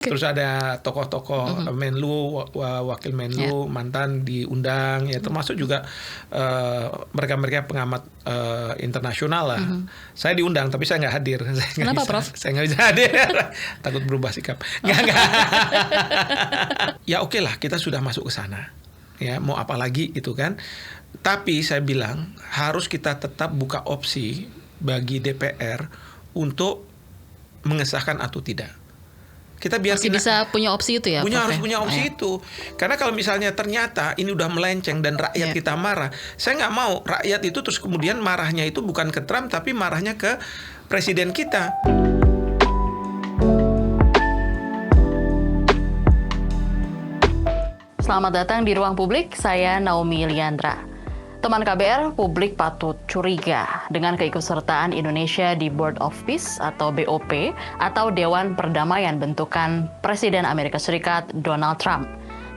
Terus ada tokoh-tokoh Menlu, wakil Menlu, mantan diundang, ya termasuk juga mereka-mereka pengamat internasional lah. Saya diundang, tapi saya nggak hadir. Kenapa, Prof? Saya nggak bisa hadir, takut berubah sikap. Nggak. Ya oke lah, kita sudah masuk ke sana. Ya mau apa lagi gitu kan? Tapi saya bilang harus kita tetap buka opsi bagi DPR untuk mengesahkan atau tidak. Kita masih bisa punya opsi itu ya? Harus punya opsi itu. Karena kalau misalnya ternyata ini udah melenceng dan rakyat kita marah, saya nggak mau rakyat itu terus kemudian marahnya itu bukan ke Trump tapi marahnya ke presiden kita. Selamat datang di Ruang Publik, saya Naomi Liandra. Teman KBR, publik patut curiga dengan keikutsertaan Indonesia di Board of Peace atau BOP atau Dewan Perdamaian bentukan Presiden Amerika Serikat Donald Trump.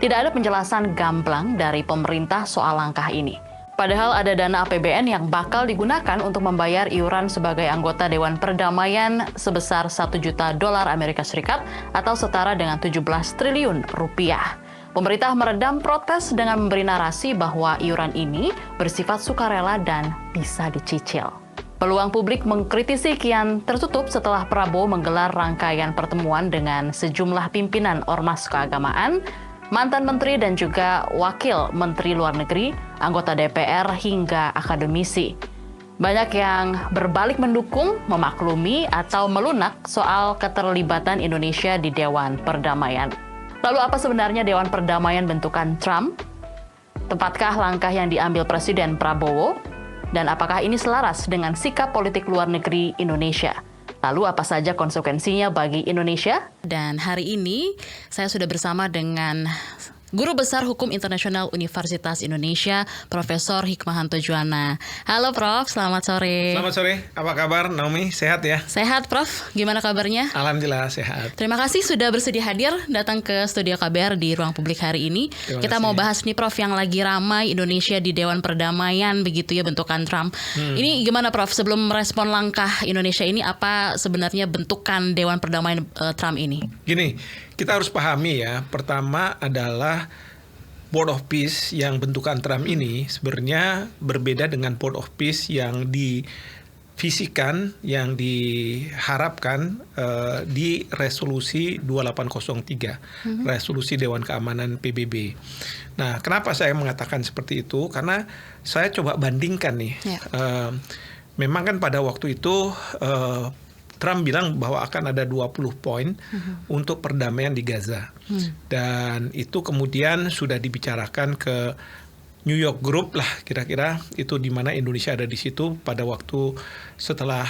Tidak ada penjelasan gamblang dari pemerintah soal langkah ini. Padahal ada dana APBN yang bakal digunakan untuk membayar iuran sebagai anggota Dewan Perdamaian sebesar $1 juta Amerika Serikat atau setara dengan 17 triliun rupiah. Pemerintah meredam protes dengan memberi narasi bahwa iuran ini bersifat sukarela dan bisa dicicil. Peluang publik mengkritisi kian tertutup setelah Prabowo menggelar rangkaian pertemuan dengan sejumlah pimpinan ormas keagamaan, mantan menteri dan juga wakil menteri luar negeri, anggota DPR hingga akademisi. Banyak yang berbalik mendukung, memaklumi, atau melunak soal keterlibatan Indonesia di Dewan Perdamaian. Lalu apa sebenarnya Dewan Perdamaian bentukan Trump? Tepatkah langkah yang diambil Presiden Prabowo? Dan apakah ini selaras dengan sikap politik luar negeri Indonesia? Lalu apa saja konsekuensinya bagi Indonesia? Dan hari ini saya sudah bersama dengan Guru Besar Hukum Internasional Universitas Indonesia, Profesor Hikmahanto Juwana. Halo Prof, selamat sore. Selamat sore, apa kabar Naomi? Sehat ya? Sehat Prof, gimana kabarnya? Alhamdulillah sehat. Terima kasih sudah bersedia hadir datang ke studio KBR di Ruang Publik hari ini. Kita mau bahas nih Prof yang lagi ramai Indonesia di Dewan Perdamaian begitu ya bentukan Trump. Ini gimana Prof, sebelum merespon langkah Indonesia ini apa sebenarnya bentukan Dewan Perdamaian Trump ini? Gini, kita harus pahami ya, pertama adalah Board of Peace yang bentukan Trump ini sebenarnya berbeda dengan Board of Peace yang divisikan, yang diharapkan di resolusi 2803, resolusi Dewan Keamanan PBB. Nah, kenapa saya mengatakan seperti itu? Karena saya coba bandingkan nih, memang kan pada waktu itu Trump bilang bahwa akan ada 20 poin untuk perdamaian di Gaza. Dan itu kemudian sudah dibicarakan ke New York Group lah kira-kira, itu di mana Indonesia ada di situ pada waktu setelah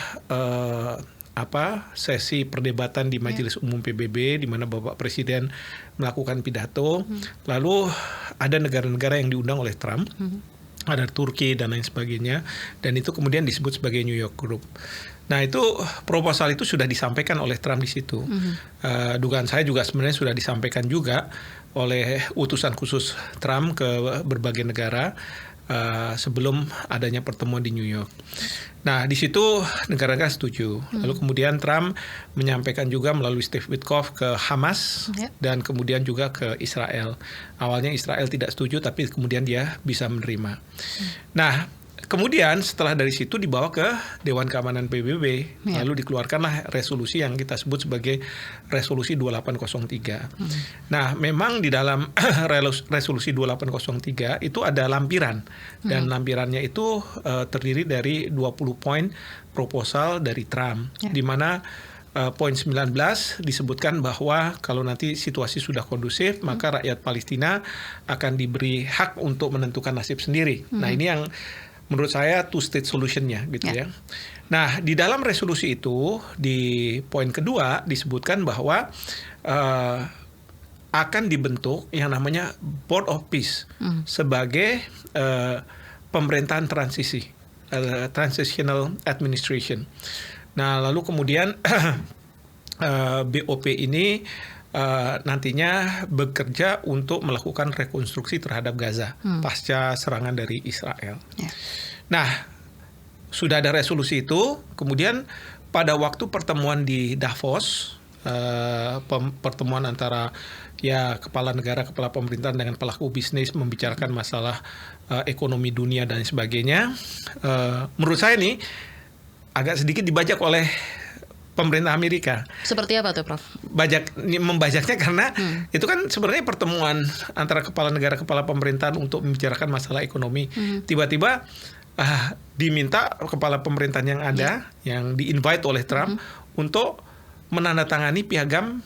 sesi perdebatan di Majelis Umum PBB di mana Bapak Presiden melakukan pidato. Lalu ada negara-negara yang diundang oleh Trump. Ada Turki dan lain sebagainya, dan itu kemudian disebut sebagai New York Group. Nah itu proposal itu sudah disampaikan oleh Trump di situ. Dugaan saya juga sebenarnya sudah disampaikan juga oleh utusan khusus Trump ke berbagai negara sebelum adanya pertemuan di New York. Nah di situ negara-negara setuju. Lalu kemudian Trump menyampaikan juga melalui Steve Witkoff ke Hamas dan kemudian juga ke Israel. Awalnya Israel tidak setuju tapi kemudian dia bisa menerima. Nah kemudian setelah dari situ dibawa ke Dewan Keamanan PBB, lalu dikeluarkanlah resolusi yang kita sebut sebagai resolusi 2803. Nah, memang di dalam resolusi 2803 itu ada lampiran, dan lampirannya itu terdiri dari 20 poin proposal dari Trump, di mana poin 19 disebutkan bahwa kalau nanti situasi sudah kondusif, maka rakyat Palestina akan diberi hak untuk menentukan nasib sendiri. Nah, ini yang menurut saya two-state solution-nya gitu ya. Nah, di dalam resolusi itu, di poin kedua disebutkan bahwa akan dibentuk yang namanya Board of Peace sebagai pemerintahan transisi, Transitional Administration. Nah, lalu kemudian BOP ini nantinya bekerja untuk melakukan rekonstruksi terhadap Gaza pasca serangan dari Israel. Nah, sudah ada resolusi itu. Kemudian pada waktu pertemuan di Davos pertemuan antara ya kepala negara, kepala pemerintahan dengan pelaku bisnis membicarakan masalah ekonomi dunia dan sebagainya. Menurut saya nih agak sedikit dibajak oleh pemerintah Amerika. Seperti apa tuh, Prof? Membajaknya karena itu kan sebenarnya pertemuan antara kepala negara, kepala pemerintahan untuk membicarakan masalah ekonomi. Tiba-tiba diminta kepala pemerintahan yang ada, yang di-invite oleh Trump untuk menandatangani piagam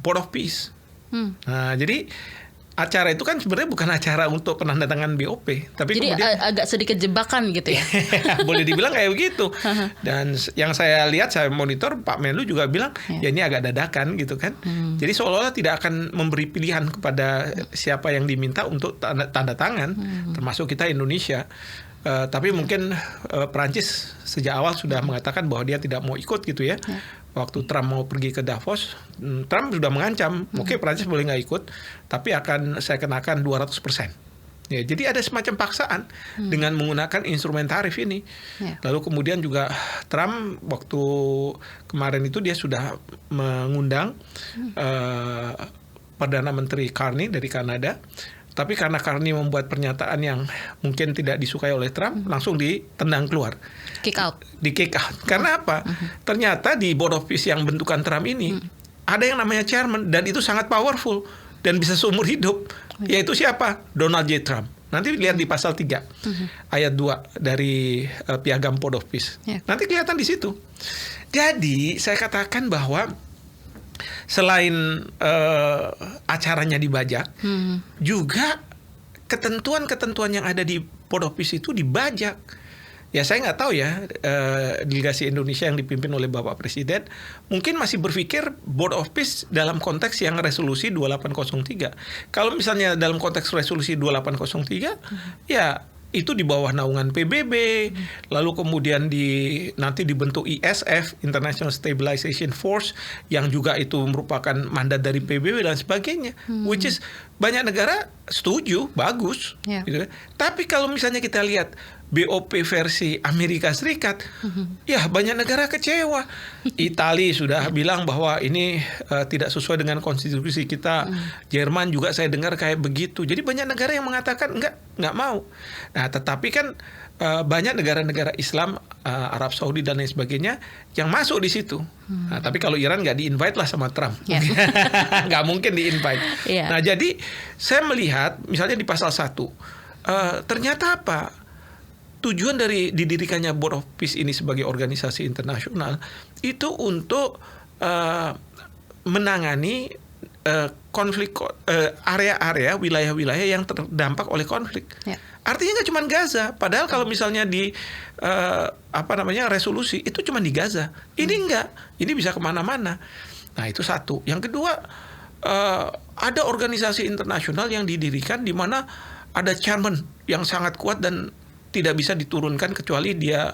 Board of Peace. Nah, jadi acara itu kan sebenarnya bukan acara untuk penandatangan BOP, tapi jadi kemudian agak sedikit jebakan gitu ya. Boleh dibilang kayak begitu. Dan yang saya lihat, saya monitor, Pak Menlu juga bilang ya ini agak dadakan gitu kan. Jadi seolah-olah tidak akan memberi pilihan kepada siapa yang diminta untuk tanda tangan, termasuk kita Indonesia. Tapi mungkin Perancis sejak awal sudah mengatakan bahwa dia tidak mau ikut gitu ya. Waktu Trump mau pergi ke Davos, Trump sudah mengancam, oke, Perancis boleh nggak ikut, tapi akan saya kenakan 200%. Ya, jadi ada semacam paksaan dengan menggunakan instrumen tarif ini. Lalu kemudian juga Trump waktu kemarin itu dia sudah mengundang Perdana Menteri Carney dari Kanada. Tapi karena Carney membuat pernyataan yang mungkin tidak disukai oleh Trump, langsung ditendang keluar. Kick out. Di kick out. Karena apa? Ternyata di Board of Peace yang bentukan Trump ini, ada yang namanya chairman, dan itu sangat powerful, dan bisa seumur hidup. Yaitu siapa? Donald J. Trump. Nanti lihat di pasal 3, ayat 2 dari piagam Board of Peace. Nanti kelihatan di situ. Jadi, saya katakan bahwa selain acaranya dibajak, juga ketentuan-ketentuan yang ada di Board of Peace itu dibajak. Ya saya nggak tahu ya, delegasi Indonesia yang dipimpin oleh Bapak Presiden mungkin masih berpikir Board of Peace dalam konteks yang resolusi 2803. Kalau misalnya dalam konteks resolusi 2803, ya itu di bawah naungan PBB, lalu kemudian nanti dibentuk ISF, International Stabilization Force, yang juga itu merupakan mandat dari PBB dan sebagainya, which is banyak negara setuju, bagus, gitu. Tapi kalau misalnya kita lihat BOP versi Amerika Serikat, ya banyak negara kecewa. Italia sudah bilang bahwa ini tidak sesuai dengan konstitusi kita. Jerman juga saya dengar kayak begitu. Jadi banyak negara yang mengatakan nggak mau. Nah, tetapi kan banyak negara-negara Islam, Arab Saudi dan lain sebagainya yang masuk di situ. Nah, tapi kalau Iran nggak di-invite lah sama Trump, nggak mungkin di-invite. Nah, jadi saya melihat misalnya di pasal 1, ternyata apa? Tujuan dari didirikannya Board of Peace ini sebagai organisasi internasional itu untuk menangani konflik, area-area, wilayah-wilayah yang terdampak oleh konflik. Artinya nggak cuma Gaza. Padahal kalau misalnya di resolusi itu cuma di Gaza. Ini enggak. Ini bisa kemana-mana. Nah, itu satu. Yang kedua, ada organisasi internasional yang didirikan di mana ada chairman yang sangat kuat dan tidak bisa diturunkan kecuali dia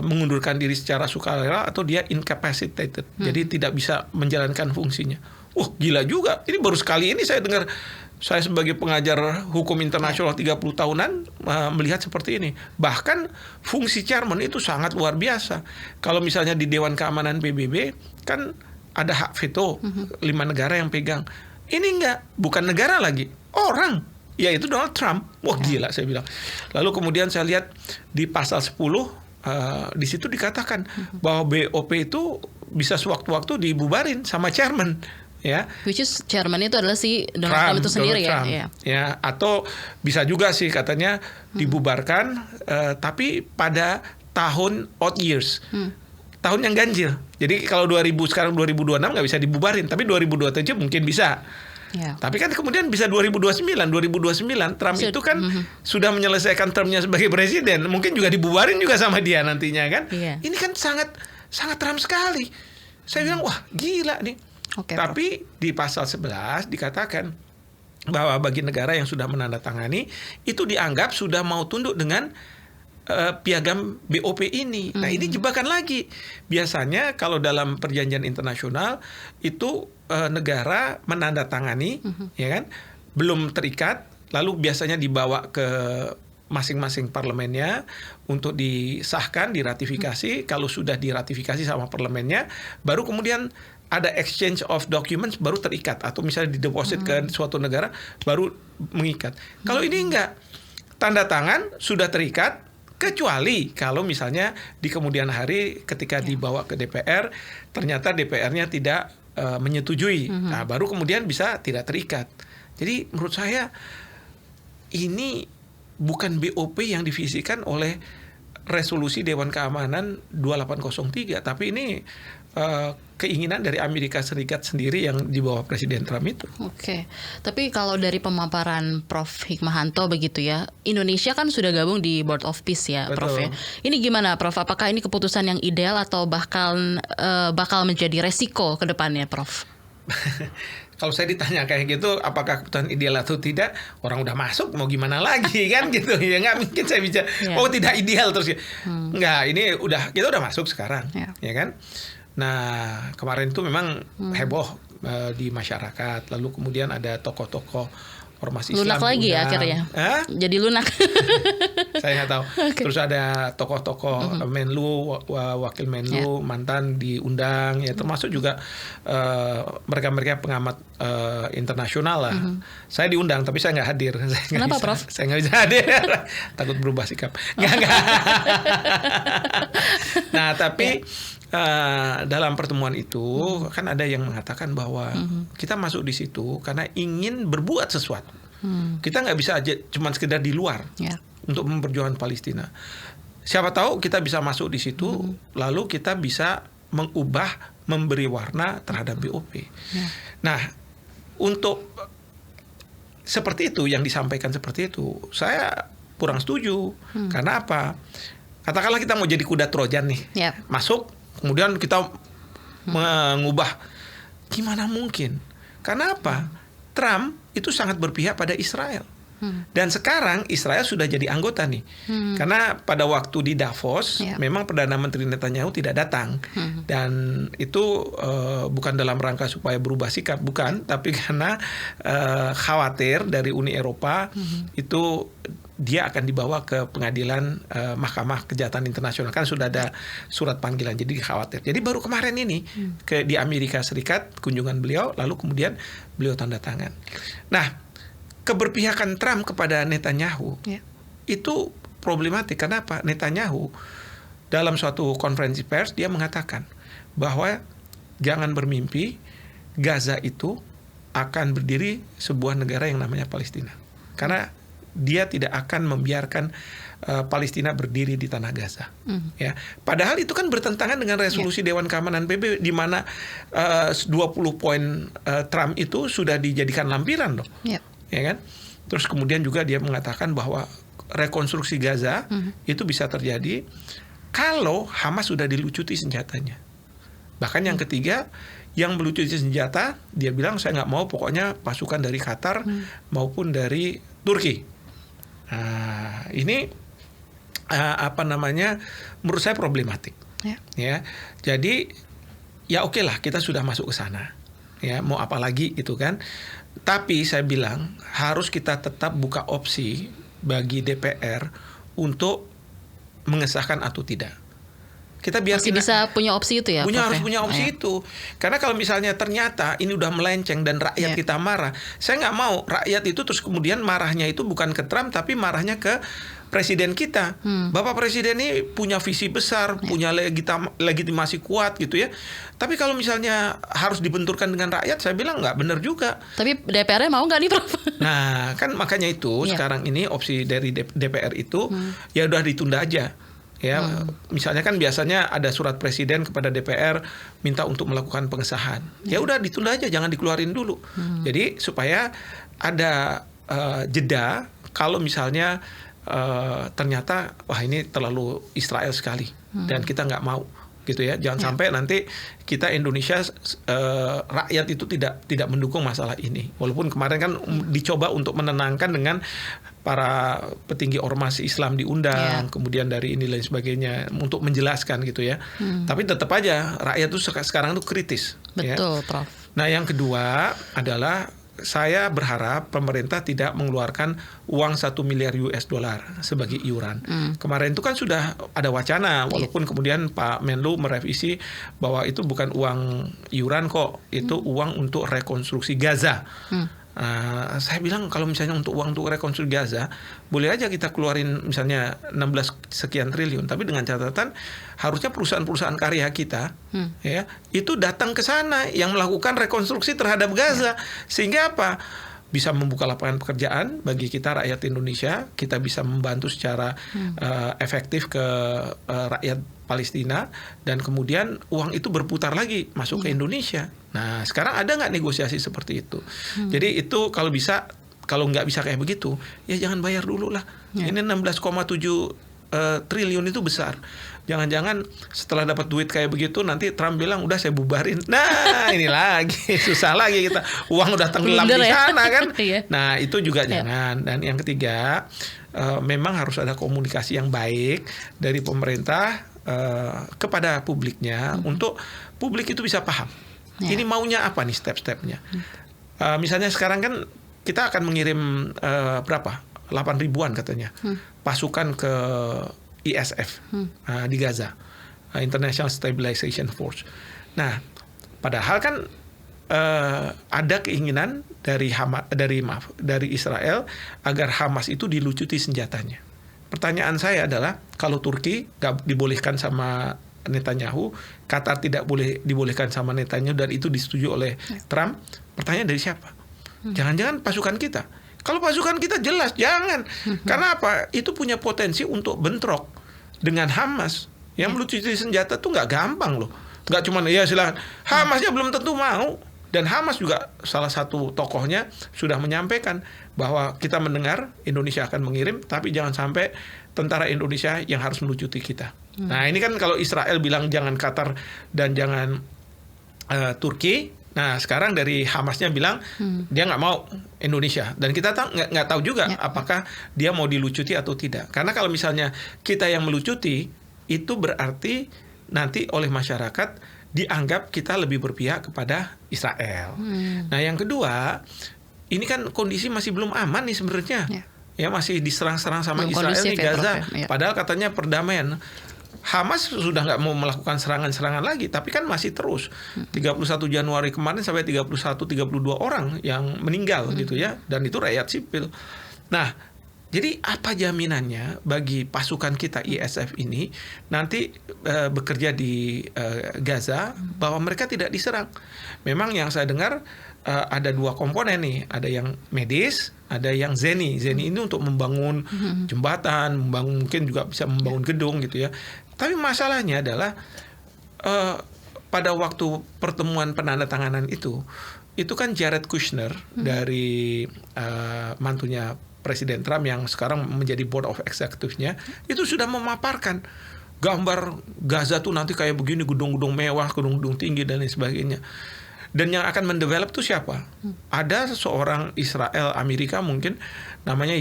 mengundurkan diri secara sukarela atau dia incapacitated. Jadi tidak bisa menjalankan fungsinya. Gila juga. Ini baru sekali ini saya dengar, saya sebagai pengajar hukum internasional 30 tahunan melihat seperti ini. Bahkan fungsi chairman itu sangat luar biasa. Kalau misalnya di Dewan Keamanan PBB kan ada hak veto 5 negara yang pegang. Ini enggak, bukan negara lagi, orang. Yaitu Donald Trump. Gila saya bilang. Lalu kemudian saya lihat di pasal 10, di situ dikatakan bahwa BOP itu bisa sewaktu-waktu dibubarin sama chairman. Ya. Which is chairman itu adalah si Donald Trump itu sendiri ya. Atau bisa juga sih katanya dibubarkan, tapi pada tahun odd years. Tahun yang ganjil. Jadi kalau sekarang 2026 nggak bisa dibubarin, tapi 2027 mungkin bisa. Tapi kan kemudian bisa 2029 Trump itu kan sudah menyelesaikan termnya sebagai presiden, mungkin juga dibubarin juga sama dia nantinya kan. Ini kan sangat Trump sekali. Saya bilang wah gila nih. Tapi di pasal 11 dikatakan bahwa bagi negara yang sudah menandatangani itu dianggap sudah mau tunduk dengan piagam BOP ini. Nah, ini jebakan lagi. Biasanya kalau dalam perjanjian internasional itu negara menandatangani, ya kan, belum terikat, lalu biasanya dibawa ke masing-masing parlemennya untuk disahkan, diratifikasi. Kalau sudah diratifikasi sama parlemennya, baru kemudian ada exchange of documents baru terikat, atau misalnya dideposit ke suatu negara baru mengikat. Kalau ini enggak, tanda tangan sudah terikat, kecuali kalau misalnya di kemudian hari ketika dibawa ke DPR ternyata DPR-nya tidak menyetujui, nah baru kemudian bisa tidak terikat. Jadi menurut saya ini bukan BOP yang divisikan oleh resolusi Dewan Keamanan 2803, tapi ini keinginan dari Amerika Serikat sendiri yang di bawah Presiden Trump itu. Oke, tapi kalau dari pemaparan Prof. Hikmahanto begitu ya, Indonesia kan sudah gabung di Board of Peace ya, Prof. ya. Ini gimana, Prof? Apakah ini keputusan yang ideal atau bakal menjadi resiko ke depannya, Prof? Kalau saya ditanya kayak gitu, apakah keputusan ideal atau tidak, orang udah masuk mau gimana lagi kan gitu ya, nggak mungkin saya bicara oh tidak ideal terus ya. Nggak, ini kita udah masuk sekarang, ya kan. Nah kemarin itu memang heboh di masyarakat, lalu kemudian ada tokoh-tokoh ormas Islam lunak lagi ya akhirnya. Jadi lunak. Saya nggak tahu. Terus ada tokoh-tokoh Menlu, wakil Menlu, mantan diundang ya, termasuk juga mereka-mereka pengamat internasional lah. Saya diundang tapi saya nggak hadir. Kenapa, Prof? Saya nggak bisa hadir. Takut berubah sikap. Nggak. Nah tapi dalam pertemuan itu kan ada yang mengatakan bahwa kita masuk di situ karena ingin berbuat sesuatu. Kita nggak bisa aja cuma sekedar di luar untuk memperjuangkan Palestina. Siapa tahu kita bisa masuk di situ, lalu kita bisa mengubah, memberi warna terhadap BOP. Nah, untuk seperti itu yang disampaikan seperti itu, saya kurang setuju. Karena apa? Katakanlah kita mau jadi kuda Trojan nih, masuk. Kemudian kita mengubah, gimana mungkin? Karena apa? Trump itu sangat berpihak pada Israel. Dan sekarang Israel sudah jadi anggota nih. Karena pada waktu di Davos, memang Perdana Menteri Netanyahu tidak datang. Dan itu bukan dalam rangka supaya berubah sikap, bukan. Tapi karena khawatir dari Uni Eropa, itu dia akan dibawa ke pengadilan Mahkamah Kejahatan Internasional. Kan sudah ada surat panggilan, jadi khawatir. Jadi baru kemarin ini di Amerika Serikat kunjungan beliau, lalu kemudian beliau tanda tangan. Nah, keberpihakan Trump kepada Netanyahu itu problematik. Kenapa? Netanyahu dalam suatu konferensi pers dia mengatakan bahwa jangan bermimpi Gaza itu akan berdiri sebuah negara yang namanya Palestina. Karena dia tidak akan membiarkan Palestina berdiri di tanah Gaza. Ya, padahal itu kan bertentangan dengan resolusi Dewan Keamanan PBB di mana 20 poin Trump itu sudah dijadikan lampiran loh. Ya kan? Terus kemudian juga dia mengatakan bahwa rekonstruksi Gaza itu bisa terjadi kalau Hamas sudah dilucuti senjatanya. Bahkan yang ketiga, yang melucuti senjata, dia bilang saya nggak mau pokoknya pasukan dari Qatar maupun dari Turki. Nah, ini menurut saya problematik. Ya, jadi ya oke lah kita sudah masuk ke sana. Ya, mau apa lagi itu kan? Tapi saya bilang harus kita tetap buka opsi bagi DPR untuk mengesahkan atau tidak. Kita masih bisa punya opsi itu ya? Harus punya opsi itu. Karena kalau misalnya ternyata ini udah melenceng dan rakyat kita marah, saya nggak mau rakyat itu terus kemudian marahnya itu bukan ke Trump tapi marahnya ke presiden kita. Bapak Presiden ini punya visi besar, punya legitimasi kuat gitu ya. Tapi kalau misalnya harus dibenturkan dengan rakyat, saya bilang nggak benar juga. Tapi DPR-nya mau nggak nih, Prof? Nah, kan makanya itu sekarang ini opsi dari DPR itu ya udah ditunda aja. Ya, misalnya kan biasanya ada surat presiden kepada DPR minta untuk melakukan pengesahan. Ya udah ditunda aja, jangan dikeluarin dulu. Jadi supaya ada jeda kalau misalnya ternyata wah ini terlalu Israel sekali dan kita nggak mau gitu ya. Jangan sampai nanti kita Indonesia rakyat itu tidak mendukung masalah ini. Walaupun kemarin kan dicoba untuk menenangkan dengan para petinggi ormas Islam diundang, kemudian dari ini lain sebagainya untuk menjelaskan gitu ya. Tapi tetap aja rakyat itu sekarang itu kritis. Betul, ya. Prof. Nah, yang kedua adalah saya berharap pemerintah tidak mengeluarkan uang 1 miliar US dollar sebagai iuran. Kemarin itu kan sudah ada wacana, walaupun kemudian Pak Menlu merevisi bahwa itu bukan uang iuran kok, itu uang untuk rekonstruksi Gaza. Saya bilang kalau misalnya untuk uang untuk rekonstruksi Gaza, boleh aja kita keluarin misalnya 16 sekian triliun, tapi dengan catatan harusnya perusahaan-perusahaan karya kita ya itu datang ke sana yang melakukan rekonstruksi terhadap Gaza, sehingga apa? Bisa membuka lapangan pekerjaan bagi kita rakyat Indonesia, kita bisa membantu secara efektif ke rakyat Palestina, dan kemudian uang itu berputar lagi masuk ke Indonesia. Nah, sekarang ada nggak negosiasi seperti itu? Jadi itu kalau bisa, kalau nggak bisa kayak begitu, ya jangan bayar dulu lah. Ini 16,7 triliun itu besar. Jangan-jangan setelah dapat duit kayak begitu nanti Trump bilang udah saya bubarin. Nah, ini lagi susah lagi kita. Uang udah tenggelam di sana kan. Nah, itu juga jangan. Dan yang ketiga, memang harus ada komunikasi yang baik dari pemerintah kepada publiknya untuk publik itu bisa paham. Ini maunya apa nih step-stepnya. Misalnya sekarang kan kita akan mengirim berapa? 8 ribuan katanya pasukan ke ISF di Gaza, International Stabilization Force. Nah, padahal kan ada keinginan dari Israel agar Hamas itu dilucuti senjatanya. Pertanyaan saya adalah kalau Turki nggak dibolehkan sama Netanyahu, Qatar tidak boleh dibolehkan sama Netanyahu, dan itu disetujui oleh Trump, pertanyaan dari siapa? Jangan-jangan pasukan kita? Kalau pasukan kita jelas jangan. Karena apa? Itu punya potensi untuk bentrok dengan Hamas. Yang melucuti senjata tuh nggak gampang loh. Nggak cuma ya silakan. Hamasnya belum tentu mau. Dan Hamas juga salah satu tokohnya sudah menyampaikan bahwa kita mendengar Indonesia akan mengirim, tapi jangan sampai tentara Indonesia yang harus melucuti kita. Nah, ini kan kalau Israel bilang jangan Qatar dan jangan Turki. Nah, sekarang dari Hamasnya bilang dia nggak mau Indonesia, dan kita nggak tahu juga apakah dia mau dilucuti atau tidak. Karena kalau misalnya kita yang melucuti, itu berarti nanti oleh masyarakat dianggap kita lebih berpihak kepada Israel. Nah, yang kedua, ini kan kondisi masih belum aman nih sebenarnya. Ya masih diserang-serang sama belum Israel di Gaza. Padahal katanya perdamaian. Hamas sudah nggak mau melakukan serangan-serangan lagi, tapi kan masih terus. 31 Januari kemarin sampai 31-32 orang yang meninggal gitu ya, dan itu rakyat sipil. Nah, jadi apa jaminannya bagi pasukan kita ISF ini nanti bekerja di Gaza bahwa mereka tidak diserang? Memang yang saya dengar ada 2 komponen nih, ada yang medis, ada yang Zeni. Zeni ini untuk membangun jembatan, mungkin juga bisa membangun gedung gitu ya. Tapi masalahnya adalah pada waktu pertemuan penandatanganan itu kan Jared Kushner dari mantunya Presiden Trump yang sekarang menjadi Board of Executive-nya, itu sudah memaparkan gambar Gaza tuh nanti kayak begini, gedung-gedung mewah, gedung-gedung tinggi dan lain sebagainya. Dan yang akan mendevelop itu siapa? Ada seorang Israel Amerika mungkin namanya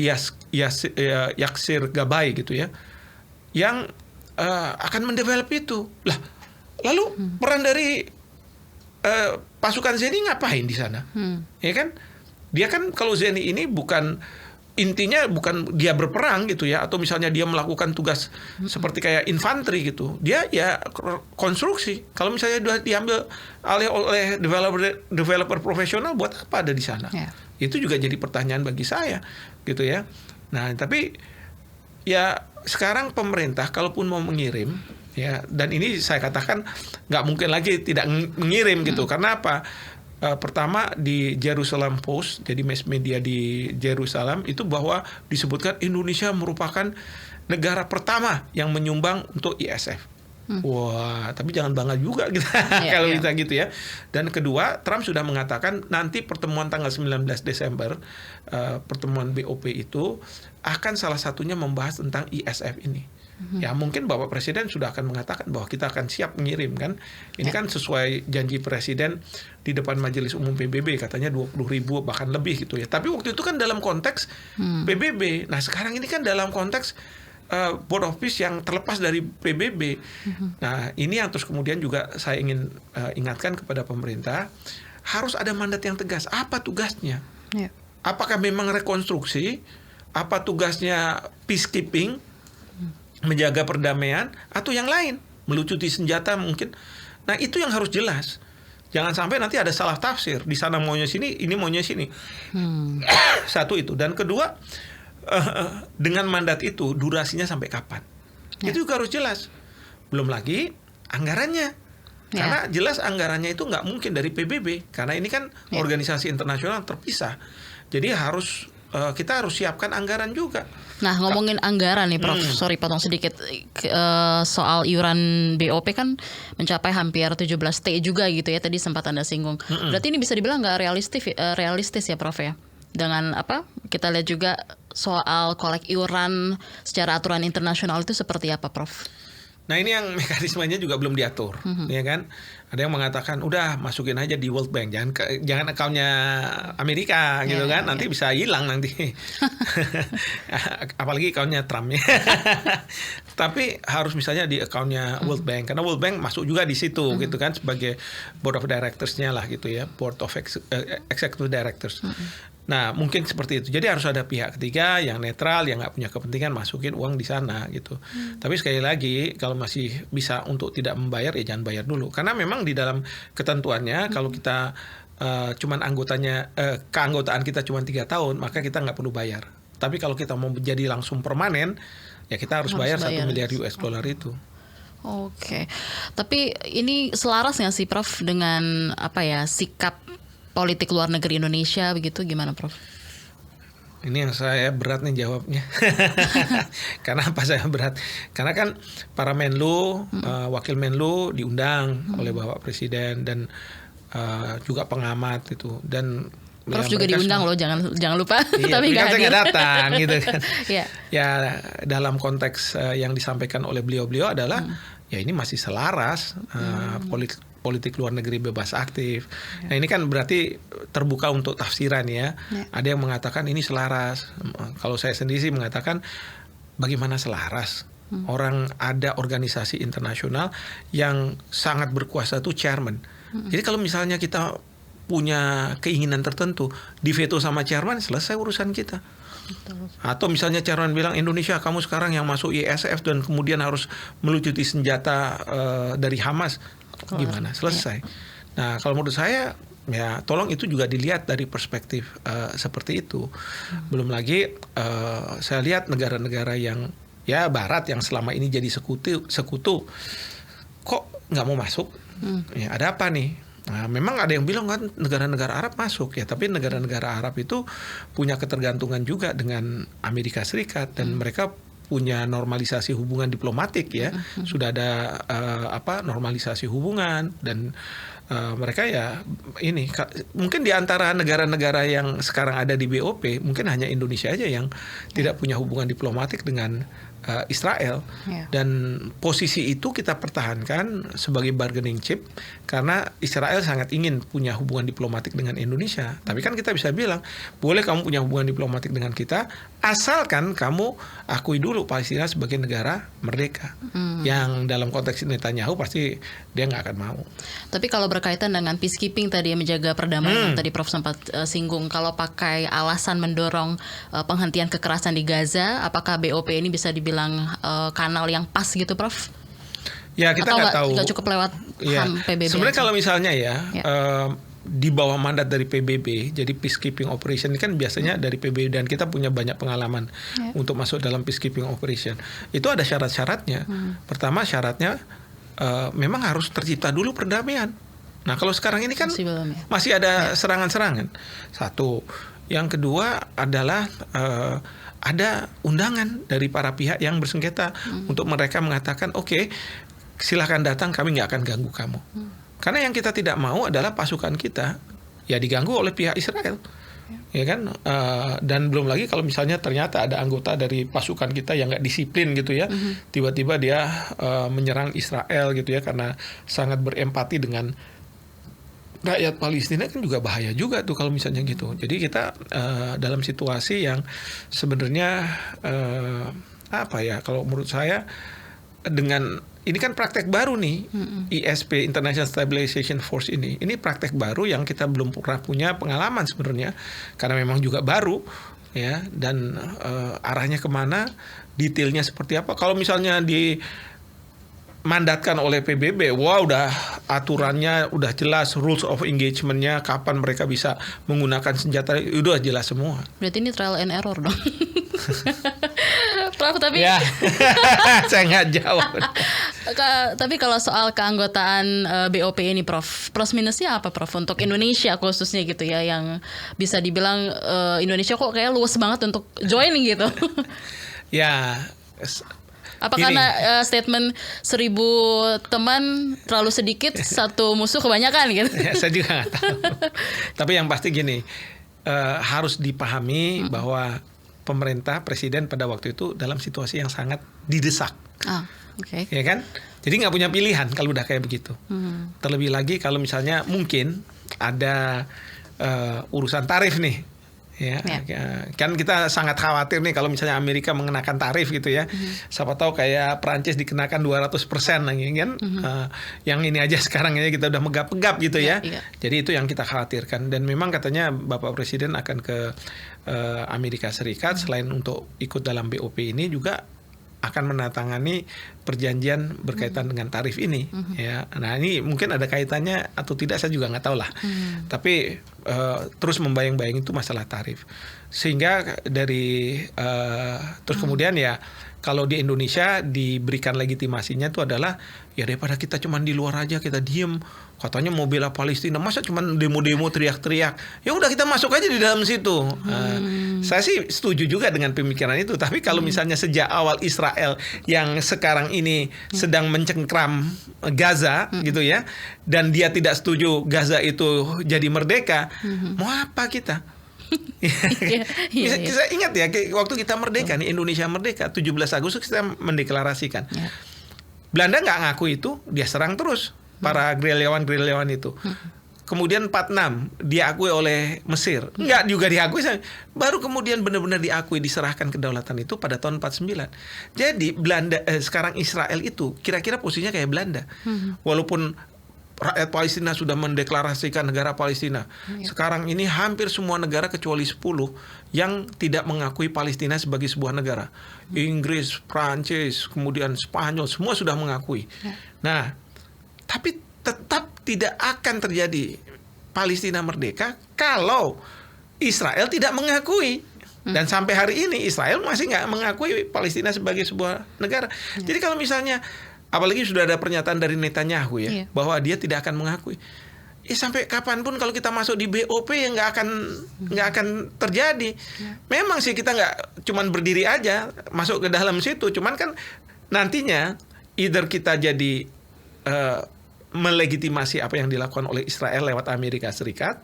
Yaksir Gabay gitu ya, yang akan mendevelop itu. Lah, lalu peran dari pasukan Zeni ngapain di sana? Ya kan? Dia kan kalau Zeni ini intinya bukan dia berperang gitu ya, atau misalnya dia melakukan tugas seperti kayak infanteri gitu. Dia ya konstruksi. Kalau misalnya dia diambil alih oleh developer profesional, buat apa ada di sana? Itu juga jadi pertanyaan bagi saya gitu ya. Nah, tapi ya sekarang pemerintah kalaupun mau mengirim ya, dan ini saya katakan nggak mungkin lagi tidak mengirim gitu. Karena apa? Pertama di Jerusalem Post, jadi mass media di Jerusalem itu bahwa disebutkan Indonesia merupakan negara pertama yang menyumbang untuk ISF. Wah, tapi jangan bangga juga kita kalau kita gitu ya. Dan kedua, Trump sudah mengatakan nanti pertemuan tanggal 19 Desember, pertemuan BOP itu akan salah satunya membahas tentang ISF ini. Ya mungkin Bapak Presiden sudah akan mengatakan bahwa kita akan siap mengirim kan. Ini kan sesuai janji Presiden di depan Majelis Umum PBB, katanya 20.000 bahkan lebih gitu ya. Tapi waktu itu kan dalam konteks PBB. Nah sekarang ini kan dalam konteks Board of Peace yang terlepas dari PBB. Nah ini yang terus kemudian juga saya ingin ingatkan kepada pemerintah, harus ada mandat yang tegas. Apa tugasnya? Ya. Apakah memang rekonstruksi? Apa tugasnya peacekeeping, menjaga perdamaian, atau yang lain, melucuti senjata mungkin? Nah, itu yang harus jelas. Jangan sampai nanti ada salah tafsir. Di sana maunya sini, ini maunya sini. Satu itu. Dan kedua, dengan mandat itu durasinya sampai kapan? Itu juga harus jelas. Belum lagi anggarannya. Karena jelas anggarannya itu nggak mungkin dari PBB. Karena ini kan organisasi internasional terpisah. Jadi kita harus siapkan anggaran juga. Nah, ngomongin anggaran nih Prof, sorry potong sedikit, soal iuran BOP kan mencapai hampir 17T juga gitu ya, tadi sempat Anda singgung. Berarti ini bisa dibilang nggak realistis ya Prof ya? Dengan apa, kita lihat juga soal kolek iuran secara aturan internasional itu seperti apa Prof? Nah, ini yang mekanismenya juga belum diatur, ya kan? Ada yang mengatakan udah masukin aja di World Bank, jangan akunnya Amerika gitu kan, nanti bisa hilang nanti. Apalagi akunnya Trump ya. Tapi harus misalnya di akunnya World Bank, karena World Bank masuk juga di situ gitu kan, sebagai board of directors-nya lah gitu ya, board of executive directors. Nah, mungkin seperti itu. Jadi harus ada pihak ketiga yang netral, yang nggak punya kepentingan masukin uang di sana gitu. Tapi sekali lagi, kalau masih bisa untuk tidak membayar, ya jangan bayar dulu. Karena memang di dalam ketentuannya, kalau kita cuman keanggotaan kita cuma 3 tahun, maka kita nggak perlu bayar. Tapi kalau kita mau menjadi langsung permanen, ya kita harus bayar 1 miliar US dollar itu. Oke. Tapi ini selaras nggak sih Prof dengan apa ya, sikap politik luar negeri Indonesia begitu, gimana Prof? Ini yang saya berat nih jawabnya. Karena apa saya berat? Karena kan para Menlu, wakil Menlu diundang oleh Bapak Presiden dan juga pengamat itu, dan Prof juga diundang loh, jangan lupa. Iya, tapi kan saya nggak datang gitu kan. Ya, dalam konteks yang disampaikan oleh beliau adalah ya ini masih selaras politik luar negeri bebas aktif. Nah, ini kan berarti terbuka untuk tafsiran ya. Ada yang mengatakan ini selaras. Kalau saya sendiri sih mengatakan bagaimana selaras? Orang ada organisasi internasional yang sangat berkuasa itu chairman. Jadi kalau misalnya kita punya keinginan tertentu, diveto sama chairman, selesai urusan kita. Atau misalnya chairman bilang, Indonesia kamu sekarang yang masuk ISF dan kemudian harus melucuti senjata dari Hamas, gimana? Selesai. Nah, kalau menurut saya, ya tolong itu juga dilihat dari perspektif seperti itu. Belum lagi saya lihat negara-negara yang ya Barat yang selama ini jadi sekutu, kok nggak mau masuk? Ya ada apa nih? Nah, memang ada yang bilang kan negara-negara Arab masuk ya, tapi negara-negara Arab itu punya ketergantungan juga dengan Amerika Serikat dan mereka punya normalisasi hubungan diplomatik ya, sudah ada normalisasi hubungan dan mereka ya ini mungkin di antara negara-negara yang sekarang ada di BOP mungkin hanya Indonesia aja yang tidak punya hubungan diplomatik dengan Israel dan posisi itu kita pertahankan sebagai bargaining chip karena Israel sangat ingin punya hubungan diplomatik dengan Indonesia. Tapi kan kita bisa bilang boleh kamu punya hubungan diplomatik dengan kita asalkan kamu akui dulu Palestina sebagai negara merdeka. Yang dalam konteks Netanyahu pasti dia nggak akan mau. Tapi kalau berkaitan dengan peacekeeping tadi yang menjaga perdamaian tadi Prof sempat singgung, kalau pakai alasan mendorong penghentian kekerasan di Gaza, apakah BOP ini bisa dibilang kanal yang pas gitu Prof? Ya kita nggak tahu. Nggak cukup lewat HAM PBB. Sebenarnya kalau misalnya di bawah mandat dari PBB, jadi peacekeeping operation ini kan biasanya dari PBB dan kita punya banyak pengalaman untuk masuk dalam peacekeeping operation. Itu ada syarat-syaratnya. Pertama syaratnya memang harus tercipta dulu perdamaian. Nah kalau sekarang ini kan masih ada serangan-serangan. Satu. Yang kedua adalah ada undangan dari para pihak yang bersengketa untuk mereka mengatakan oke, silahkan datang, kami nggak akan ganggu kamu. Karena yang kita tidak mau adalah pasukan kita ya diganggu oleh pihak Israel, ya kan? Dan belum lagi kalau misalnya ternyata ada anggota dari pasukan kita yang nggak disiplin gitu ya, tiba-tiba dia menyerang Israel gitu ya karena sangat berempati dengan rakyat Palestina, kan juga bahaya juga tuh kalau misalnya gitu. Jadi kita dalam situasi yang sebenarnya kalau menurut saya dengan ini kan praktek baru nih, ISP International Stabilization Force ini praktek baru yang kita belum pernah punya pengalaman sebenarnya, karena memang juga baru ya, dan arahnya kemana, detailnya seperti apa. Kalau misalnya dimandatkan oleh PBB, wah udah aturannya udah jelas, rules of engagement-nya, kapan mereka bisa menggunakan senjata, udah jelas semua. Berarti ini trial and error dong. Prof, tapi ya. Saya nggak jawab. Tapi kalau soal keanggotaan BOP ini, Prof, plus minusnya apa, Prof, untuk Indonesia khususnya gitu ya, yang bisa dibilang Indonesia kok kayak luas banget untuk join gitu. Ya. Apa karena statement 1.000 teman terlalu sedikit, satu musuh kebanyakan gitu? Ya, saya juga nggak tahu. Tapi yang pasti gini, harus dipahami bahwa pemerintah, presiden pada waktu itu dalam situasi yang sangat didesak. Okay. Ya kan? Jadi nggak punya pilihan kalau udah kayak begitu. Terlebih lagi kalau misalnya mungkin ada urusan tarif nih. Ya, kan kita sangat khawatir nih kalau misalnya Amerika mengenakan tarif gitu ya. Siapa tahu kayak Prancis dikenakan 200% lagi kan. Yang ini aja sekarang aja kita udah megap-megap gitu ya. Jadi itu yang kita khawatirkan, dan memang katanya Bapak Presiden akan ke Amerika Serikat selain untuk ikut dalam BOP ini juga akan menandatangani perjanjian berkaitan dengan tarif ini ya. Nah, ini mungkin ada kaitannya atau tidak saya juga nggak tahu lah. Tapi terus membayang-bayang itu masalah tarif. Sehingga dari terus kemudian ya, kalau di Indonesia diberikan legitimasinya itu adalah ya, daripada kita cuman di luar aja kita diem, katanya mau bela Palestina, masa cuman demo-demo teriak-teriak, ya udah kita masuk aja di dalam situ. Saya sih setuju juga dengan pemikiran itu, tapi kalau misalnya sejak awal Israel yang sekarang ini sedang mencengkram Gaza gitu ya, dan dia tidak setuju Gaza itu jadi merdeka, mau apa kita? Saya ingat ya, waktu kita merdeka nih, Indonesia merdeka 17 Agustus kita mendeklarasikan. Belanda nggak ngaku itu, dia serang terus para gerilyawan itu. Kemudian 46 diakui oleh Mesir, nggak juga diakui. Baru kemudian benar-benar diakui, diserahkan kedaulatan itu pada tahun 49. Jadi Belanda sekarang Israel itu kira-kira posisinya kayak Belanda. Walaupun rakyat Palestina sudah mendeklarasikan negara Palestina. Sekarang ini hampir semua negara kecuali 10 yang tidak mengakui Palestina sebagai sebuah negara. Inggris, Prancis, kemudian Spanyol, semua sudah mengakui. Nah, tapi tetap tidak akan terjadi Palestina merdeka kalau Israel tidak mengakui. Dan sampai hari ini Israel masih nggak mengakui Palestina sebagai sebuah negara. Jadi kalau misalnya, apalagi sudah ada pernyataan dari Netanyahu ya, bahwa dia tidak akan mengakui. Sampai kapanpun kalau kita masuk di BOP ya nggak akan terjadi. Memang sih kita nggak cuman berdiri aja masuk ke dalam situ, cuman kan nantinya either kita jadi melegitimasi apa yang dilakukan oleh Israel lewat Amerika Serikat.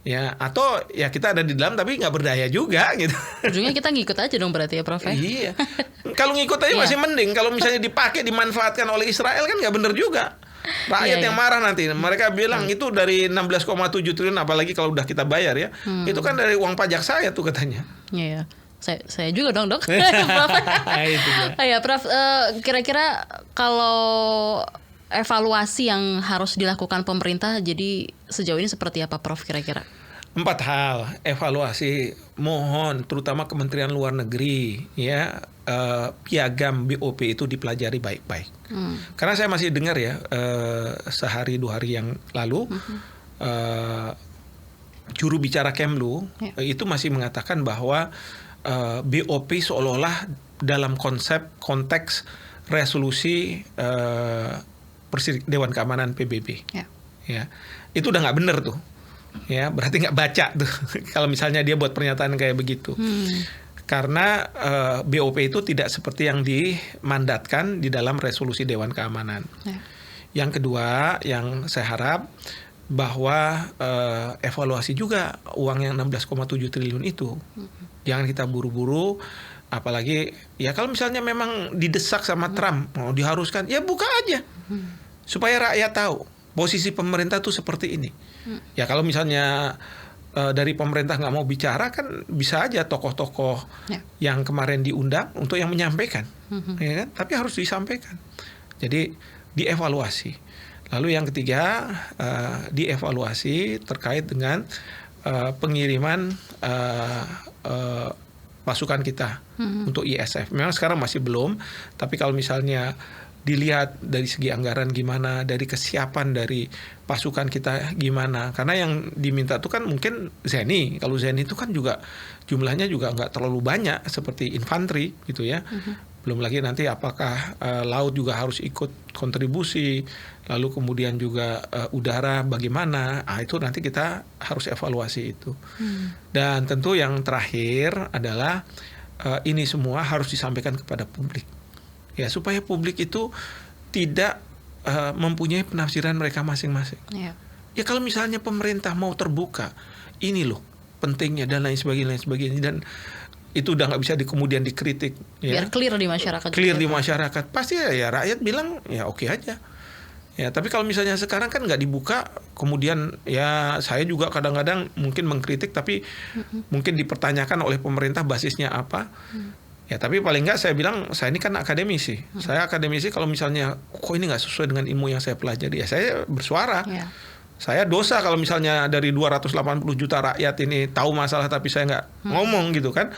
Ya, atau ya kita ada di dalam tapi nggak berdaya juga gitu. Ujungnya kita ngikut aja dong berarti ya, Prof. Iya. Kalau ngikut aja masih mending. Kalau misalnya dipakai, dimanfaatkan oleh Israel kan nggak bener juga. Rakyat yang marah nanti. Mereka bilang itu dari 16,7 triliun, apalagi kalau udah kita bayar ya. Itu kan dari uang pajak saya tuh katanya. Iya. Saya juga dong, Dok. Prof. Ya, Prof, kira-kira kalau evaluasi yang harus dilakukan pemerintah jadi sejauh ini seperti apa, Prof, kira-kira? 4 hal evaluasi, mohon terutama Kementerian Luar Negeri ya, piagam BOP itu dipelajari baik-baik. Karena saya masih dengar ya, sehari 2 hari yang lalu juru bicara Kemlu itu masih mengatakan bahwa BOP seolah-olah dalam konteks resolusi Dewan Keamanan PBB. Ya, itu udah nggak bener tuh. Ya, berarti nggak baca tuh kalau misalnya dia buat pernyataan kayak begitu. Karena BOP itu tidak seperti yang dimandatkan di dalam resolusi Dewan Keamanan. Yang kedua, yang saya harap bahwa evaluasi juga uang yang 16,7 triliun itu. Jangan kita buru-buru. Apalagi ya kalau misalnya memang didesak sama Trump, mau diharuskan, ya buka aja. Supaya rakyat tahu posisi pemerintah tuh seperti ini. Ya kalau misalnya dari pemerintah nggak mau bicara, kan bisa aja tokoh-tokoh yang kemarin diundang untuk yang menyampaikan, ya kan? Tapi harus disampaikan. Jadi dievaluasi. Lalu yang ketiga, dievaluasi terkait dengan pengiriman pasukan kita untuk ISF. Memang sekarang masih belum, tapi kalau misalnya dilihat dari segi anggaran gimana, dari kesiapan dari pasukan kita gimana. Karena yang diminta itu kan mungkin Zeni. Kalau Zeni itu kan juga jumlahnya juga nggak terlalu banyak seperti infanteri gitu ya. Belum lagi nanti apakah laut juga harus ikut kontribusi, lalu kemudian juga udara bagaimana. Itu nanti kita harus evaluasi itu. Dan tentu yang terakhir adalah ini semua harus disampaikan kepada publik. Ya, supaya publik itu tidak mempunyai penafsiran mereka masing-masing. Ya kalau misalnya pemerintah mau terbuka, ini loh pentingnya dan lain sebagainya, dan itu udah nggak bisa kemudian dikritik. Biar clear di masyarakat. Clear di masyarakat, pasti ya rakyat bilang ya oke aja. Ya, tapi kalau misalnya sekarang kan nggak dibuka, kemudian ya saya juga kadang-kadang mungkin mengkritik, tapi mungkin dipertanyakan oleh pemerintah basisnya apa. Ya, tapi paling nggak saya bilang, saya ini kan akademisi. Saya akademisi, kalau misalnya kok ini nggak sesuai dengan ilmu yang saya pelajari, ya saya bersuara. Saya dosa kalau misalnya dari 280 juta rakyat ini tahu masalah tapi saya nggak ngomong gitu kan.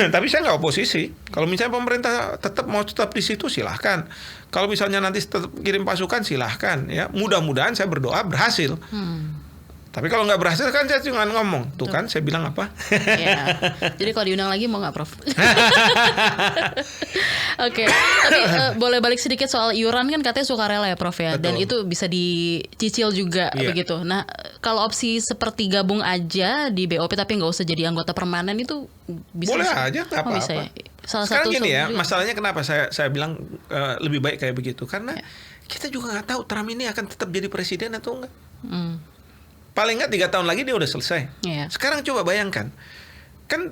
Tapi saya nggak oposisi. Kalau misalnya pemerintah mau tetap di situ, silahkan. Kalau misalnya nanti tetap kirim pasukan, silahkan. Ya, mudah-mudahan saya berdoa berhasil. Tapi kalau nggak berhasil kan saya cuma ngomong. Tuh kan saya bilang apa. Ya. Jadi kalau diundang lagi mau nggak, Prof? Oke. Tapi boleh balik sedikit soal iuran, kan katanya sukarela ya, Prof ya. Betul. Dan itu bisa dicicil juga begitu. Nah, kalau opsi seperti gabung aja di BOP tapi nggak usah jadi anggota permanen itu bisa? Boleh aja, nggak apa-apa. Bisa ya? Sekarang gini ya, masalahnya kenapa saya bilang lebih baik kayak begitu. Karena kita juga nggak tahu Trump ini akan tetap jadi presiden atau enggak. Paling nggak 3 tahun lagi dia udah selesai. Sekarang coba bayangkan, kan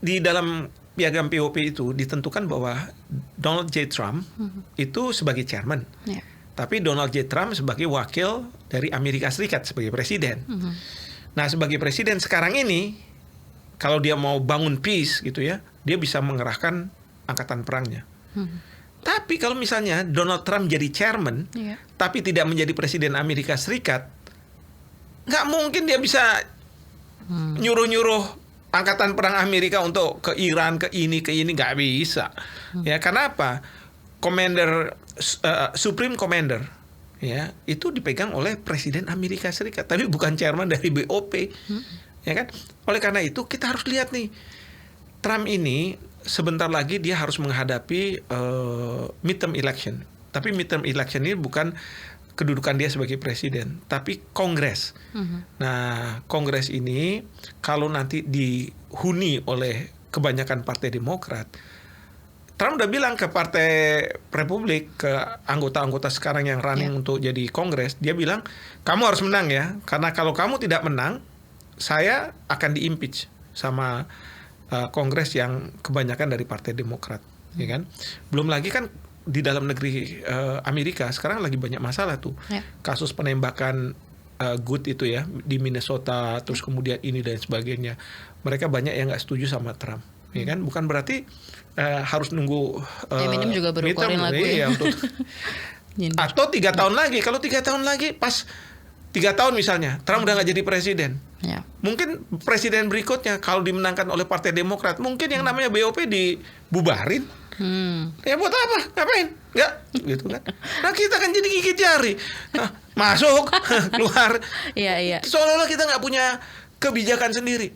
di dalam piagam POP itu ditentukan bahwa Donald J. Trump itu sebagai chairman, tapi Donald J. Trump sebagai wakil dari Amerika Serikat sebagai presiden. Nah, sebagai presiden sekarang ini, kalau dia mau bangun peace gitu ya, dia bisa mengerahkan angkatan perangnya. Tapi kalau misalnya Donald Trump jadi chairman, tapi tidak menjadi presiden Amerika Serikat, nggak mungkin dia bisa nyuruh-nyuruh angkatan perang Amerika untuk ke Iran, ke ini, nggak bisa. Ya, karena apa? Supreme Commander, ya, itu dipegang oleh Presiden Amerika Serikat, tapi bukan chairman dari BOP. Ya kan? Oleh karena itu kita harus lihat nih, Trump ini sebentar lagi dia harus menghadapi midterm election. Tapi midterm election ini bukan kedudukan dia sebagai presiden, tapi Kongres. Nah, Kongres ini kalau nanti dihuni oleh kebanyakan Partai Demokrat, Trump udah bilang ke Partai Republik, ke anggota-anggota sekarang yang running untuk jadi Kongres, dia bilang, kamu harus menang ya, karena kalau kamu tidak menang, saya akan di-impeach sama Kongres yang kebanyakan dari Partai Demokrat, ya kan? Belum lagi kan di dalam negeri Amerika sekarang lagi banyak masalah tuh, kasus penembakan Good itu ya di Minnesota, terus kemudian ini dan sebagainya. Mereka banyak yang nggak setuju sama Trump, ya kan? Bukan berarti harus nunggu Eminem juga baru keluarin lagu ya. Untuk atau 3 tahun lagi. Kalau 3 tahun lagi pas 3 tahun misalnya Trump udah nggak jadi presiden, mungkin presiden berikutnya kalau dimenangkan oleh Partai Demokrat, mungkin yang namanya BOP dibubarin. Ya buat apa? Ngapain? Enggak, gitu kan. Nah, kita kan jadi gigit jari. Nah, masuk, keluar. Iya. Seolah-olah kita nggak punya kebijakan sendiri.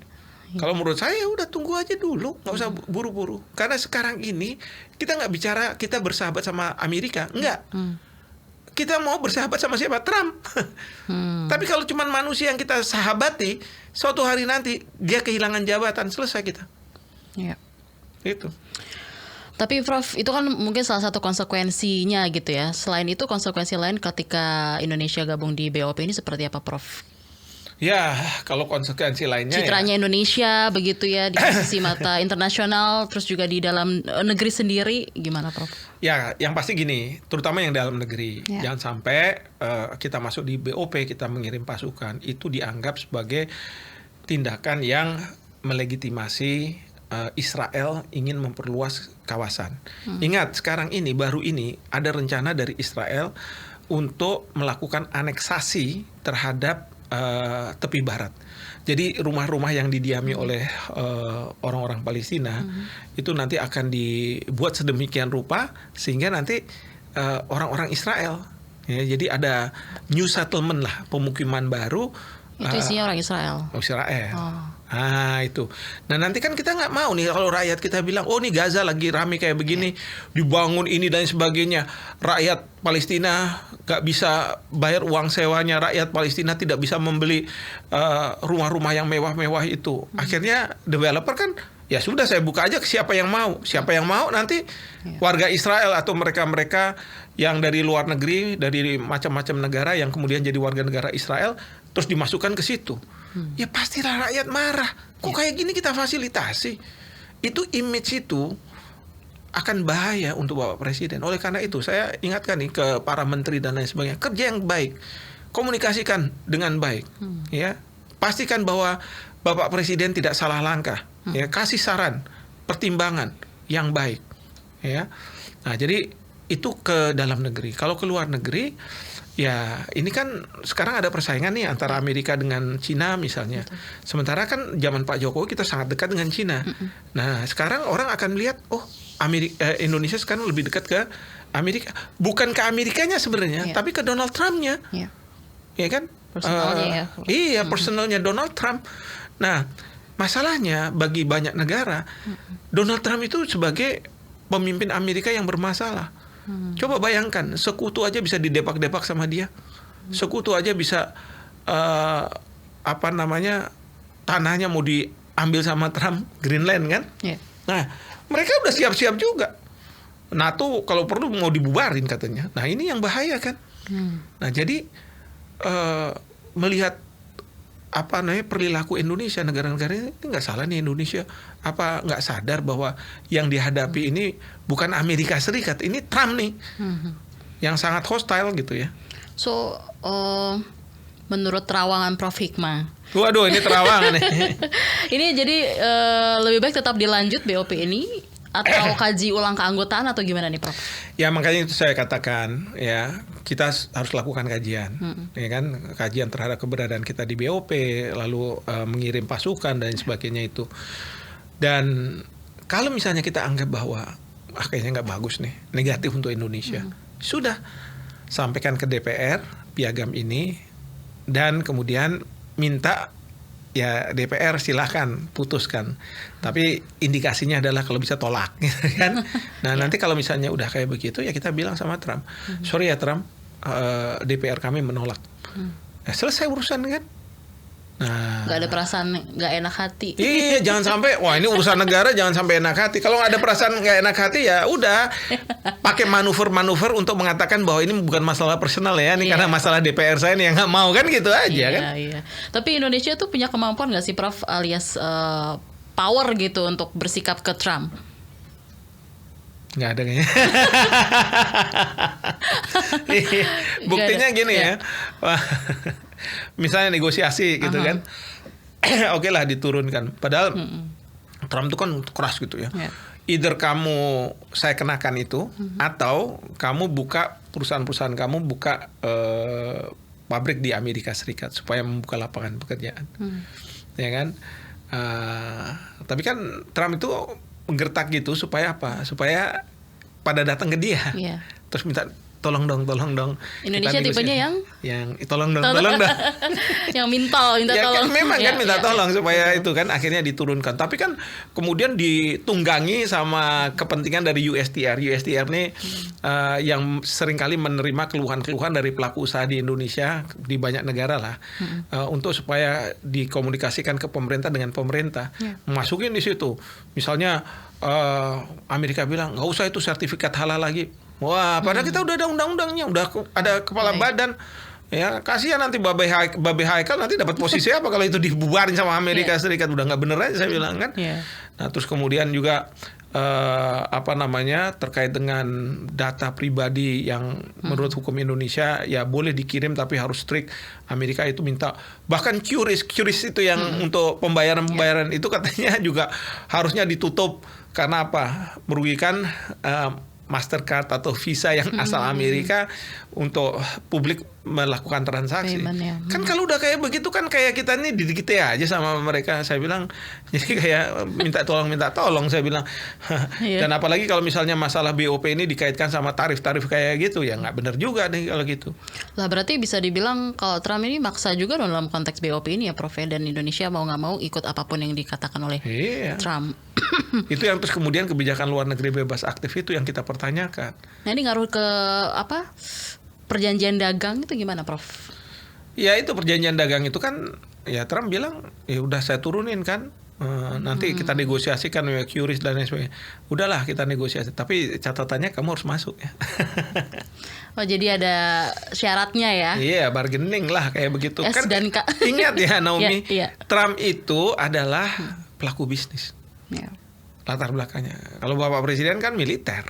Kalau menurut saya udah tunggu aja dulu, nggak usah buru-buru. Karena sekarang ini kita nggak bicara kita bersahabat sama Amerika, enggak. Kita mau bersahabat sama siapa? Trump. Tapi kalau cuma manusia yang kita sahabati, suatu hari nanti dia kehilangan jabatan, selesai kita. Iya. Itu. Tapi Prof, itu kan mungkin salah satu konsekuensinya gitu ya. Selain itu konsekuensi lain ketika Indonesia gabung di BOP ini seperti apa, Prof? Ya, kalau konsekuensi lainnya citranya Indonesia begitu ya di sisi mata internasional, terus juga di dalam negeri sendiri gimana, Prof? Ya, yang pasti gini, terutama yang dalam negeri. Jangan sampai kita masuk di BOP, kita mengirim pasukan, itu dianggap sebagai tindakan yang melegitimasi Israel ingin memperluas kawasan. Ingat, sekarang ini baru ini ada rencana dari Israel untuk melakukan aneksasi terhadap tepi barat. Jadi rumah-rumah yang didiami oleh orang-orang Palestina itu nanti akan dibuat sedemikian rupa sehingga nanti orang-orang Israel, ya, jadi ada new settlement lah, pemukiman baru. Itu isinya orang Israel. Israel. Oh. Itu. Nah nanti kan kita nggak mau nih kalau rakyat kita bilang, oh nih Gaza lagi rame kayak begini, dibangun ini dan sebagainya. Rakyat Palestina nggak bisa bayar uang sewanya, rakyat Palestina tidak bisa membeli rumah-rumah yang mewah-mewah itu. Akhirnya developer kan, ya sudah saya buka aja ke siapa yang mau. Siapa yang mau nanti warga Israel atau mereka-mereka yang dari luar negeri, dari macam-macam negara yang kemudian jadi warga negara Israel, terus dimasukkan ke situ. Ya pastilah rakyat marah. Kok kayak gini kita fasilitasi? Itu image itu akan bahaya untuk Bapak Presiden. Oleh karena itu saya ingatkan nih ke para menteri dan lain sebagainya, kerja yang baik, komunikasikan dengan baik, ya. Pastikan bahwa Bapak Presiden tidak salah langkah, ya. Kasih saran, pertimbangan yang baik, ya. Nah jadi itu ke dalam negeri. Kalau ke luar negeri, ya ini kan sekarang ada persaingan nih antara Amerika dengan Cina misalnya. Betul. Sementara kan zaman Pak Jokowi kita sangat dekat dengan Cina. Nah sekarang orang akan melihat, oh Indonesia sekarang lebih dekat ke Amerika. Bukan ke Amerikanya sebenarnya, tapi ke Donald Trump-nya. Ya kan? Personalnya ya. Iya, personalnya Donald Trump. Nah masalahnya bagi banyak negara, Donald Trump itu sebagai pemimpin Amerika yang bermasalah. Coba bayangkan, sekutu aja bisa didepak-depak sama dia. Sekutu aja bisa tanahnya mau diambil sama Trump, Greenland kan? Nah, mereka udah siap-siap juga. NATO kalau perlu mau dibubarin katanya. Nah, ini yang bahaya kan? Nah, jadi melihat perilaku Indonesia, negara-negara ini nggak salah nih Indonesia, nggak sadar bahwa yang dihadapi ini bukan Amerika Serikat, ini Trump nih, yang sangat hostile gitu ya. So menurut terawangan Prof Hikmah, waduh ini terawangan nih. Ini jadi lebih baik tetap dilanjut BOP ini atau kaji ulang keanggotaan atau gimana nih Prof? Ya makanya itu saya katakan ya, kita harus lakukan kajian, ya kan, kajian terhadap keberadaan kita di BOP, lalu mengirim pasukan dan sebagainya itu. Dan kalau misalnya kita anggap bahwa kayaknya nggak bagus nih, negatif untuk Indonesia, sudah sampaikan ke DPR piagam ini dan kemudian minta ya DPR silahkan putuskan. Tapi indikasinya adalah kalau bisa tolak, gitu kan. Nah nanti kalau misalnya udah kayak begitu ya kita bilang sama Trump, sorry ya Trump, DPR kami menolak. Selesai urusan kan. Nah, nggak ada perasaan nggak enak hati. Iya, jangan sampai wah ini urusan negara, jangan sampai enak hati. Kalau nggak ada perasaan nggak enak hati ya udah pakai manuver-manuver untuk mengatakan bahwa ini bukan masalah personal ya, ini karena masalah DPR saya nih yang nggak mau kan gitu aja kan. Iya. Tapi Indonesia tuh punya kemampuan nggak sih Prof alias power gitu untuk bersikap ke Trump? Nggak ada kayaknya. Buktinya gini ya. Misalnya negosiasi gitu kan. Oke lah diturunkan. Padahal Trump itu kan keras gitu ya. Either saya kenakan itu atau kamu buka perusahaan-perusahaan kamu buka pabrik di Amerika Serikat supaya membuka lapangan pekerjaan. Ya kan? Tapi kan Trump itu menggertak gitu supaya apa? Supaya pada datang ke dia. Terus minta tolong dong. Indonesia tipenya yang tolong dong. Yang minta ya, tolong. Kan, memang kan minta tolong supaya itu kan akhirnya diturunkan. Tapi kan kemudian ditunggangi sama kepentingan dari USTR. USTR nih yang seringkali menerima keluhan-keluhan dari pelaku usaha di Indonesia di banyak negara lah untuk supaya dikomunikasikan ke pemerintah dengan pemerintah. Masukin di situ. Misalnya Amerika bilang nggak usah itu sertifikat halal lagi. Wah, padahal kita udah ada undang-undangnya, udah ada kepala badan. Ya, kasihan nanti Babe Haikal nanti dapat posisi apa kalau itu dibubarin sama Amerika Serikat, udah nggak bener aja saya bilang kan. Nah, terus kemudian juga terkait dengan data pribadi yang menurut hukum Indonesia ya boleh dikirim tapi harus strict. Amerika itu minta bahkan QRIS itu yang untuk pembayaran itu katanya juga harusnya ditutup karena apa? Merugikan Mastercard atau Visa yang asal Amerika untuk publik melakukan transaksi. Kan kalau udah kayak begitu kan kayak kita nih didikte aja sama mereka. Saya bilang jadi kayak minta tolong saya bilang. Dan apalagi kalau misalnya masalah BOP ini dikaitkan sama tarif-tarif kayak gitu ya nggak benar juga nih kalau gitu. Lah berarti bisa dibilang kalau Trump ini maksa juga dalam konteks BOP ini ya Prof, dan Indonesia mau nggak mau ikut apapun yang dikatakan oleh Trump. Itu yang terus kemudian kebijakan luar negeri bebas aktif itu yang kita pertanyakan. Nah ini ngaruh ke apa? Perjanjian dagang itu gimana, Prof? Ya itu perjanjian dagang itu kan ya Trump bilang ya udah saya turunin kan. Nanti kita negosiasikan ya QRIS dan lain sebagainya. Udahlah kita negosiasi, tapi catatannya kamu harus masuk ya. Oh jadi ada syaratnya ya? Iya, bargaining lah kayak begitu. S Kan dan K. Ingat ya Naomi, Trump itu adalah pelaku bisnis. Latar belakangnya. Kalau Bapak Presiden kan militer.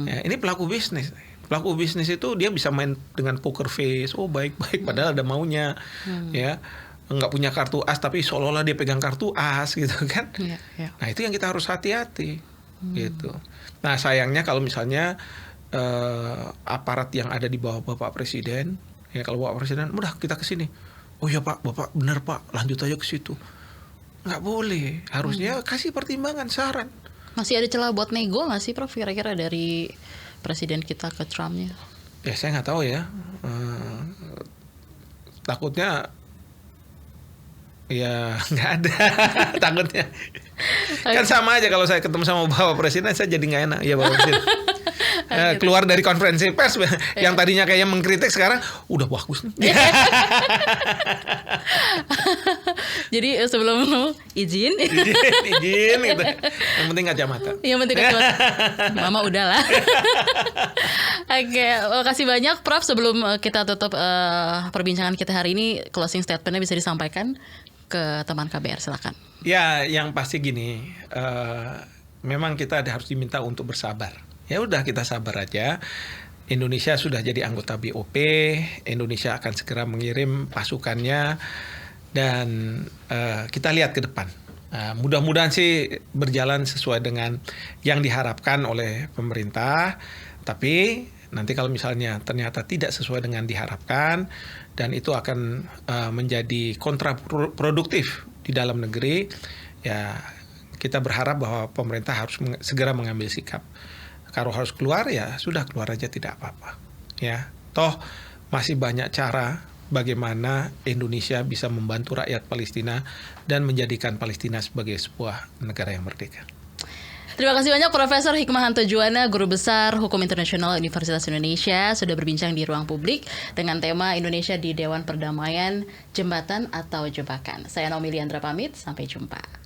Ya, ini pelaku bisnis. Pelaku bisnis itu dia bisa main dengan poker face. Oh baik-baik, padahal ada maunya. Ya, nggak punya kartu as tapi seolah-olah dia pegang kartu as gitu kan. Nah itu yang kita harus hati-hati. Gitu. Nah sayangnya kalau misalnya aparat yang ada di bawah Bapak Presiden, ya kalau Bapak Presiden, udah kita ke sini. Oh ya Pak, Bapak benar Pak, lanjut aja ke situ. Nggak boleh, harusnya kasih pertimbangan, saran. Masih ada celah buat nego nggak sih Prof kira-kira dari presiden kita ke Trumpnya? Ya saya nggak tahu ya. Takutnya ya nggak ada. Takutnya. Kan sama aja kalau saya ketemu sama Bapak Presiden saya jadi nggak enak. Ya Bapak Presiden. Keluar dari konferensi pers yang tadinya kayak mengkritik sekarang udah bagus nih. Jadi sebelum izin gitu. Yang penting kacamata. Yang penting kacamata. Mama udahlah. Oke, makasih banyak Prof. Sebelum kita tutup perbincangan kita hari ini, closing statement-nya bisa disampaikan ke teman KBR, silakan. Ya, yang pasti gini, memang kita harus diminta untuk bersabar. Ya udah kita sabar aja. Indonesia sudah jadi anggota BOP, Indonesia akan segera mengirim pasukannya dan kita lihat ke depan. Mudah-mudahan sih berjalan sesuai dengan yang diharapkan oleh pemerintah. Tapi nanti kalau misalnya ternyata tidak sesuai dengan diharapkan dan itu akan menjadi kontraproduktif di dalam negeri, ya kita berharap bahwa pemerintah harus segera mengambil sikap. Kalau harus keluar ya sudah keluar aja tidak apa-apa. Ya, toh masih banyak cara bagaimana Indonesia bisa membantu rakyat Palestina dan menjadikan Palestina sebagai sebuah negara yang merdeka. Terima kasih banyak Profesor Hikmahanto Juwana, Guru Besar Hukum Internasional Universitas Indonesia, sudah berbincang di Ruang Publik dengan tema Indonesia di Dewan Perdamaian, Jembatan atau Jebakan. Saya Naomi Liandra pamit, sampai jumpa.